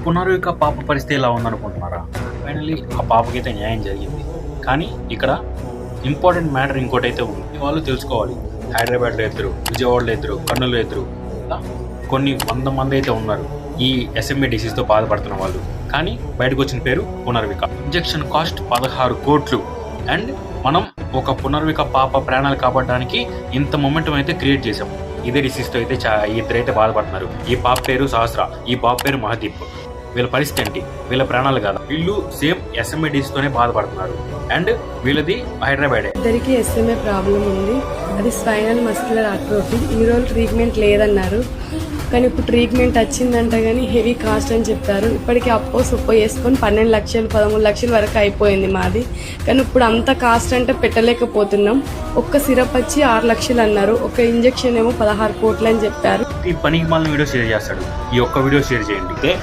పునర్విక పాప పరిస్థితి ఎలా ఉందనుకుంటున్నారా? ఫైనల్లీ ఆ పాపకైతే న్యాయం జరిగింది. కానీ ఇక్కడ ఇంపార్టెంట్ మ్యాటర్ ఇంకోటైతే ఉంది. వాళ్ళు తెలుసుకోవాలి. హైదరాబాద్లో ఇద్దరు, విజయవాడలో ఇద్దరు, కర్నూలులో ఇద్దరు, ఇలా కొన్ని 100 మంది అయితే ఉన్నారు ఈ SMA డిసీజ్తో బాధపడుతున్న వాళ్ళు. కానీ బయటకు వచ్చిన పేరు పునర్విక. ఇంజెక్షన్ కాస్ట్ 16 కోట్లు. అండ్ మనం ఒక పునర్విక పాప ప్రాణాలు కాపాడడానికి ఇంత మొమెంటం అయితే క్రియేట్ చేసాం. ఇదే డిసీజ్తో అయితే ఇద్దరైతే బాధపడుతున్నారు. ఈ పాప పేరు సహస్ర, ఈ బాబు పేరు మహదీప్. వీళ్ళ పరిస్థితి ఏంటి? వీళ్ళ ప్రాణాలు కాదా? వీళ్ళు సేమ్ SMA డిసీజ్తోనే బాధపడుతున్నారు. అండ్ వీళ్ళది హైదరాబాదే. ఇద్దరికి SMA ప్రాబ్లం ఉంది. అది స్పైనల్ మస్కులర్ అట్రోఫీ. ఈ రోజు ట్రీట్మెంట్ లేదన్నారు, కానీ ఇప్పుడు ట్రీట్మెంట్ వచ్చిందంట, కానీ హెవీ కాస్ట్ అని చెప్పారు. ఇప్పటికీ అప్పో సొప్పో వేసుకొని 12 లక్షలు 13 లక్షల వరకు అయిపోయింది మాది. కానీ ఇప్పుడు అంత కాస్ట్ అంటే పెట్టలేకపోతున్నాం. ఒక్క సిరప్ వచ్చి 6 లక్షలు అన్నారు, ఒక ఇంజెక్షన్ ఏమో 16 కోట్లు అని చెప్పారు. ఈ పనికి మాలిన వీడియో షేర్ చేస్తాడు. ఈ ఒక్క వీడియో షేర్ చేయండి.